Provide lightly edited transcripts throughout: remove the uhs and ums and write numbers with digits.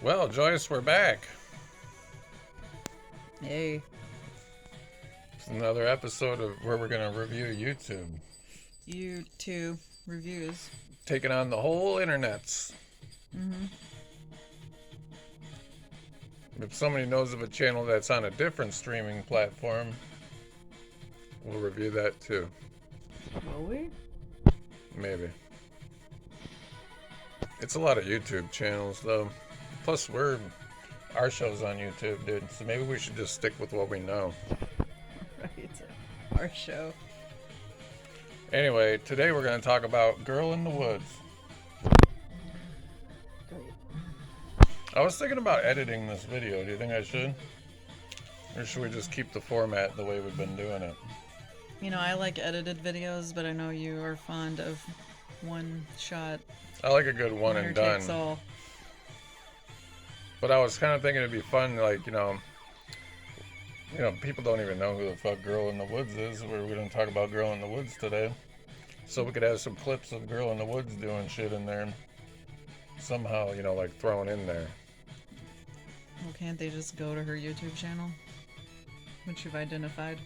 Well, Joyce, we're back. Hey. It's another episode of where we're going to review YouTube. YouTube reviews. Taking on the whole internets. Mm-hmm. If somebody knows of a channel that's on a different streaming platform, we'll review that too. Will we? Maybe. It's a lot of YouTube channels though. Plus our show's on YouTube, dude. So maybe we should just stick with what we know. Right. Our show. Anyway, today we're going to talk about Girl in the Woods. Great. I was thinking about editing this video. Do you think I should? Or should we just keep the format the way we've been doing it? You know, I like edited videos, but I know you are fond of one shot. I like a good one and done. Takes all. But I was kind of thinking it'd be fun, like, you know, people don't even know who the fuck Girl in the Woods is. We're going to talk about Girl in the Woods today. So we could have some clips of Girl in the Woods doing shit in there. Somehow, you know, like thrown in there. Well, can't they just go to her YouTube channel? Which you've identified.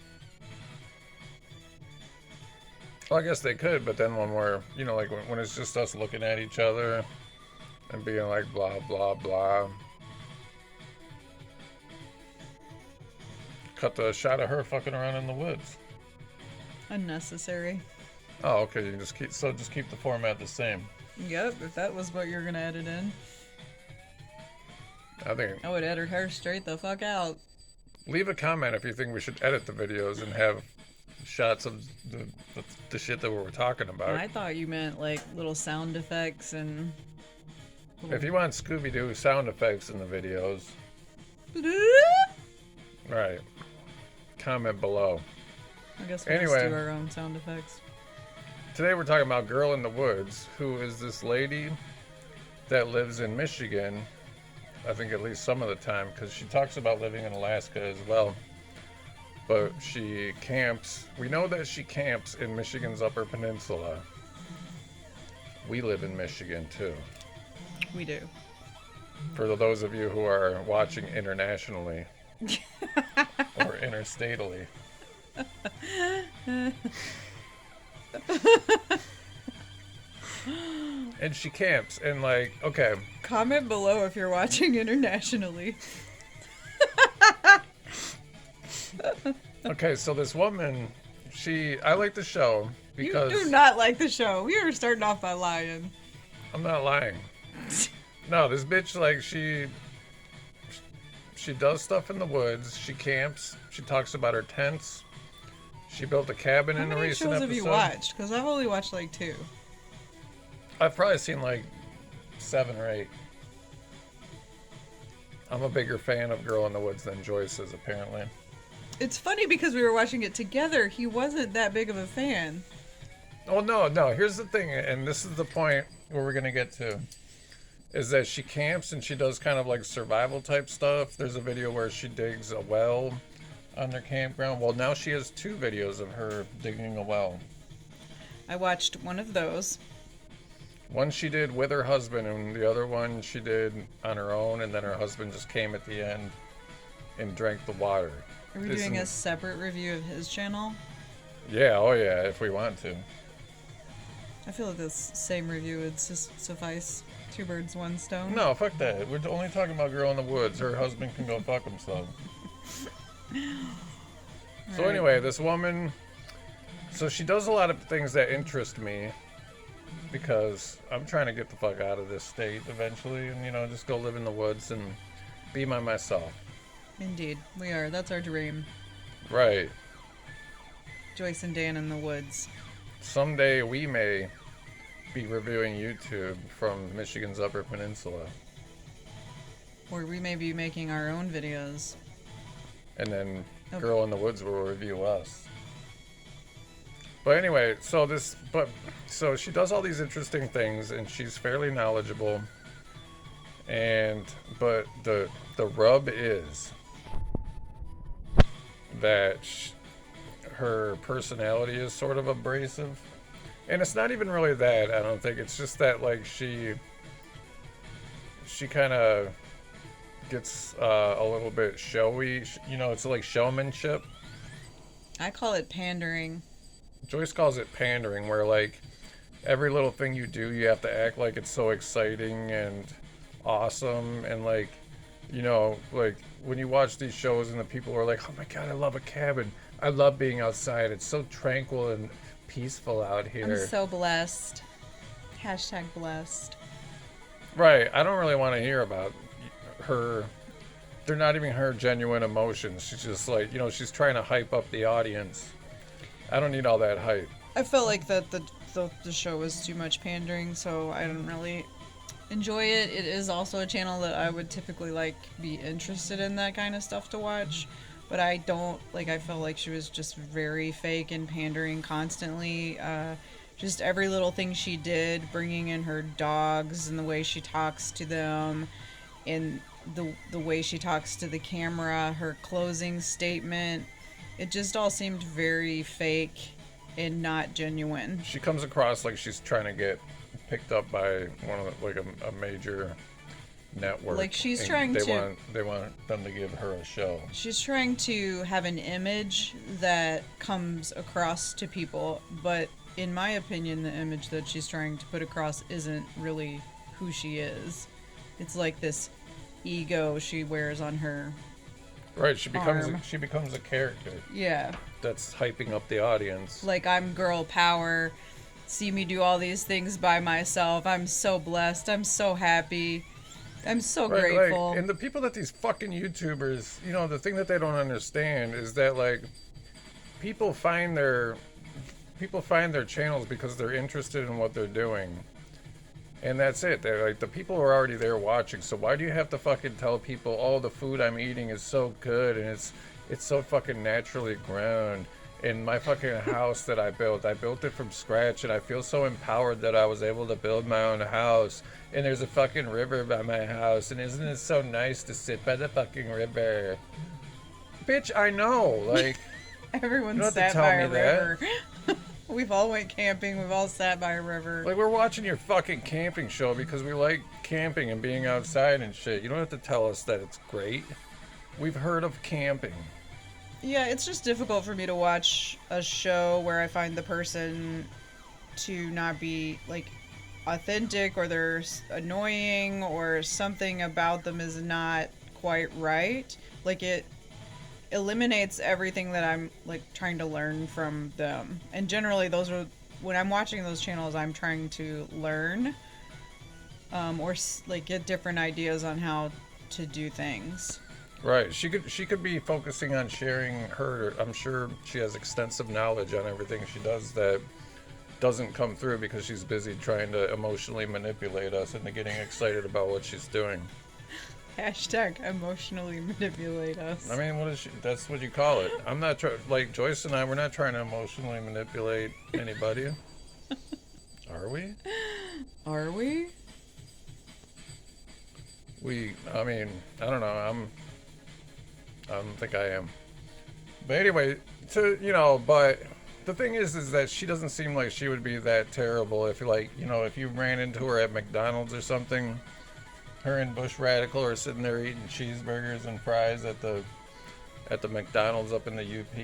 Well, I guess they could, but then when we're, you know, like when it's just us looking at each other and being like blah, blah, blah. Cut the shot of her fucking around in the woods. Unnecessary. Oh, okay. You just keep the format the same. Yep, if that was what you're gonna edit in. I would edit her straight the fuck out. Leave a comment if you think we should edit the videos and have shots of the shit that we were talking about. I thought you meant like little sound effects and... If you want Scooby-Doo sound effects in the videos, right, comment below. I guess we'll just do our own sound effects. Today we're talking about Girl in the Woods, who is this lady that lives in Michigan, I think at least some of the time, because she talks about living in Alaska as well. But she camps. We know that she camps in Michigan's Upper Peninsula. We live in Michigan too. We do. For those of you who are watching internationally or interstatally. And she camps and like, okay. Comment below if you're watching internationally. Okay, so this woman, I like the show because... You do not like the show. We are starting off by lying. I'm not lying. No, this bitch, like, she does stuff in the woods. She camps. She talks about her tents. She built a cabin in a recent episode. How many shows have you watched? Because I've only watched like 2. I've probably seen like 7 or 8. I'm a bigger fan of Girl in the Woods than Joyce is, apparently. It's funny because we were watching it together. He wasn't that big of a fan. Oh, no. Here's the thing, and this is the point where we're going to get to, is that she camps and she does kind of like survival type stuff. There's a video where she digs a well on their campground. Well, now she has 2 videos of her digging a well. I watched one of those. One she did with her husband, and the other one she did on her own, and then her husband just came at the end and drank the water. Are we doing a separate review of his channel? Yeah, oh yeah, if we want to. I feel like this same review would suffice. 2 birds, 1 stone. No, fuck that. We're only talking about Girl in the Woods. Her husband can go fuck himself. So anyway, this woman, so she does a lot of things that interest me because I'm trying to get the fuck out of this state eventually and, you know, just go live in the woods and be by myself. Indeed, we are. That's our dream. Right. Joyce and Dan in the woods. Someday we may be reviewing YouTube from Michigan's Upper Peninsula. Or we may be making our own videos. And then Girl in the Woods will review us. But anyway, so she does all these interesting things and she's fairly knowledgeable. But the rub is that her personality is sort of abrasive. And it's not even really that, I don't think. It's just that, like, she kind of gets a little bit showy. You know, it's like showmanship. I call it pandering. Joyce calls it pandering, where like every little thing you do, you have to act like it's so exciting and awesome, and like, you know, like when you watch these shows and the people are like, oh my god, I love a cabin. I love being outside. It's so tranquil and peaceful out here. I'm so blessed. Hashtag blessed. Right. I don't really want to hear about her. They're not even her genuine emotions. She's just like, you know, she's trying to hype up the audience. I don't need all that hype. I felt like that the show was too much pandering, so I didn't really enjoy it. It is also a channel that I would typically like be interested in that kind of stuff to watch, but I don't like. I felt like she was just very fake and pandering constantly. Just every little thing she did, bringing in her dogs and the way she talks to them, and the way she talks to the camera, her closing statement, it just all seemed very fake and not genuine. She comes across like she's trying to get picked up by one of the, like a major network. Like she's and trying they want them to give her a show. She's trying to have an image that comes across to people, but in my opinion, the image that she's trying to put across isn't really who she is. It's like this ego she wears on her. Right, she becomes arm. she becomes a character. Yeah. That's hyping up the audience. Like, I'm girl power. See me do all these things by myself. I'm so blessed. I'm so happy. I'm so grateful. Like, and the people that these fucking YouTubers, you know, the thing that they don't understand is that like people find their channels because they're interested in what they're doing. And that's it. They're like, the people are already there watching, so why do you have to fucking tell people, oh, the food I'm eating is so good and it's so fucking naturally grown. In my fucking house that I built it from scratch, and I feel so empowered that I was able to build my own house. And there's a fucking river by my house, and isn't it so nice to sit by the fucking river? Bitch, I know. Like, everyone you sat by a river. We've all went camping. We've all sat by a river. Like, we're watching your fucking camping show because we like camping and being outside and shit. You don't have to tell us that it's great. We've heard of camping. Yeah, it's just difficult for me to watch a show where I find the person to not be, like, authentic, or they're annoying, or something about them is not quite right. Like, it eliminates everything that I'm, like, trying to learn from them. And generally, those are, when I'm watching those channels, I'm trying to learn, or, like, get different ideas on how to do things. Right. She could be focusing on sharing her. I'm sure she has extensive knowledge on everything she does that doesn't come through because she's busy trying to emotionally manipulate us into getting excited about what she's doing. Hashtag emotionally manipulate us. I mean, what is she? That's what you call it. I'm not like Joyce and I. We're not trying to emotionally manipulate anybody. Are we? Are we? I mean, I don't know. I don't think I am. But anyway, but the thing is that she doesn't seem like she would be that terrible if, like, you know, if you ran into her at McDonald's or something, her and Bush Radical are sitting there eating cheeseburgers and fries at the McDonald's up in the UP,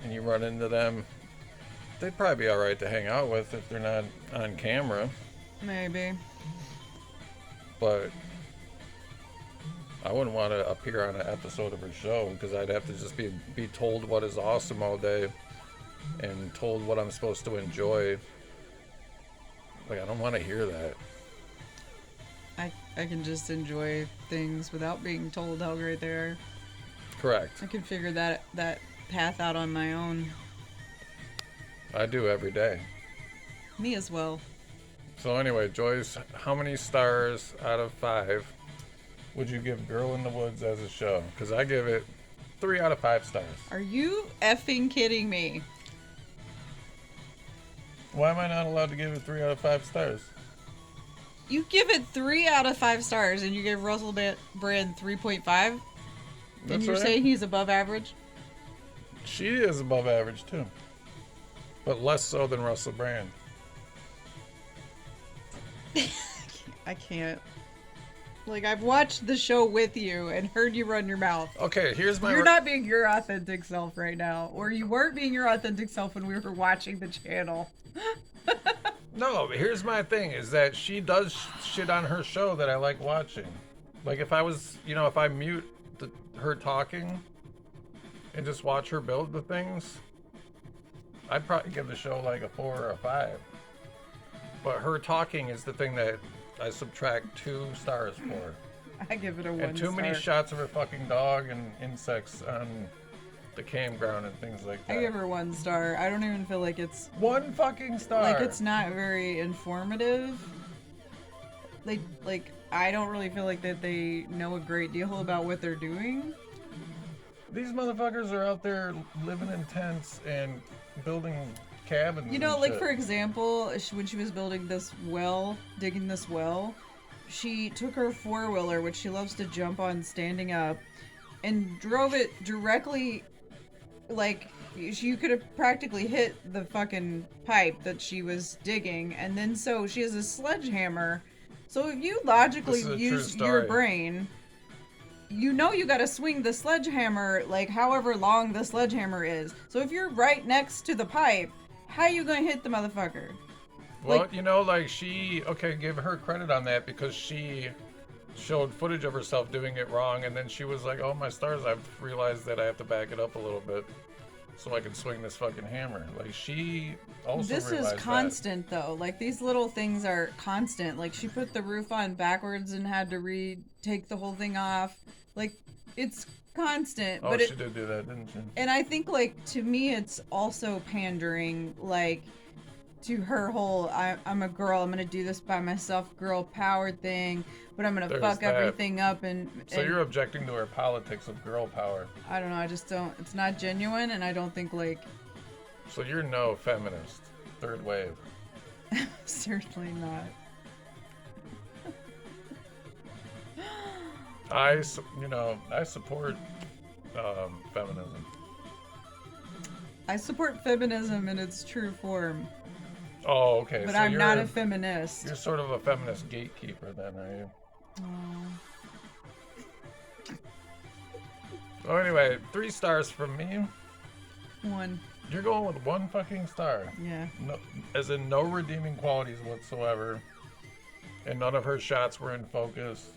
and you run into them, they'd probably be all right to hang out with if they're not on camera. Maybe. But I wouldn't want to appear on an episode of her show because I'd have to just be told what is awesome all day and told what I'm supposed to enjoy. Like, I don't want to hear that. I can just enjoy things without being told how great they are. Correct. I can figure that path out on my own. I do every day. Me as well. So anyway, Joyce, how many stars out of 5 would you give Girl in the Woods as a show? Because I give it 3 out of 5 stars. Are you effing kidding me? Why am I not allowed to give it 3 out of 5 stars? You give it 3 out of 5 stars, and you give Russell Brand 3.5? And you're saying he's above average? She is above average, too. But less so than Russell Brand. I can't. Like, I've watched the show with you and heard you run your mouth. Okay, here's my. You're not being your authentic self right now. Or you weren't being your authentic self when we were watching the channel. No, here's my thing, is that she does shit on her show that I like watching. Like, if I was, if I mute her talking and just watch her build the things, I'd probably give the show like a 4 or a 5. But her talking is the thing that I subtract 2 stars for. I give it a 1 And too many shots of her fucking dog and insects on the campground and things like that. I give her 1 star. I don't even feel like it's 1 fucking star. like it's not very informative. Like I don't really feel like that they know a great deal about what they're doing. These motherfuckers are out there living in tents and building cabins. You know, and like shit. for example, when she was building this well, digging this well, she took her 4-wheeler, which she loves to jump on standing up, and drove it directly, like, you could have practically hit the fucking pipe that she was digging, and then so she has a sledgehammer. So if you logically use your brain, you know you gotta swing the sledgehammer, like, however long the sledgehammer is. So if you're right next to the pipe, how you gonna hit the motherfucker? Well, okay, give her credit on that, because she showed footage of herself doing it wrong, and then she was like, oh my stars, I've realized that I have to back it up a little bit so I can swing this fucking hammer. Like, she also This realized is constant, though. Like, these little things are constant. Like, she put the roof on backwards and had to take the whole thing off. Like, it's constant. Oh, but she did do that, didn't she? And I think, like, to me, it's also pandering, like, to her whole, I'm a girl, I'm gonna do this by myself, girl power thing, but I'm gonna fuck everything up and... So you're objecting to her politics of girl power. I don't know, I just don't, it's not genuine, and I don't think, like... So you're no feminist. Third wave. Certainly not. I support feminism. I support feminism in its true form. Oh, okay. But so I'm not a feminist. You're sort of a feminist gatekeeper then, are you? Oh, anyway, 3 stars from me. 1. You're going with 1 fucking star. Yeah. No, as in no redeeming qualities whatsoever. And none of her shots were in focus.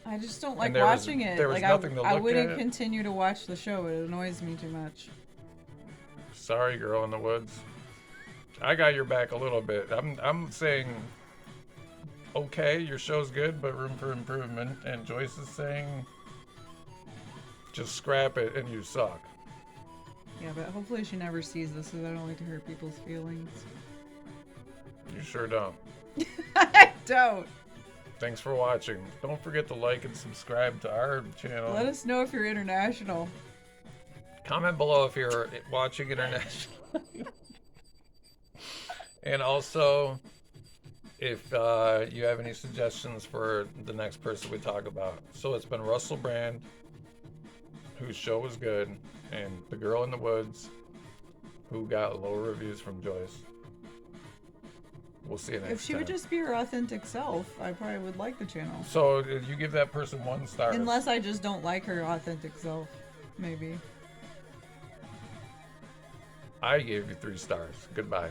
I just don't like watching it. There was nothing to look I wouldn't at. continue to watch the show. It annoys me too much. Sorry, girl in the woods. I got your back a little bit. I'm saying, okay, your show's good, but room for improvement. And Joyce is saying, just scrap it and you suck. Yeah, but hopefully she never sees this, because I don't like to hurt people's feelings. You sure don't. I don't. Thanks for watching. Don't forget to like and subscribe to our channel. Let us know if you're international. Comment below if you're watching internationally. And also, if you have any suggestions for the next person we talk about. So it's been Russell Brand, whose show was good, and the girl in the woods, who got low reviews from Joyce. We'll see you next time. If she would just be her authentic self, I probably would like the channel. So you give that person 1 star. Unless I just don't like her authentic self, maybe. I gave you 3 stars. Goodbye.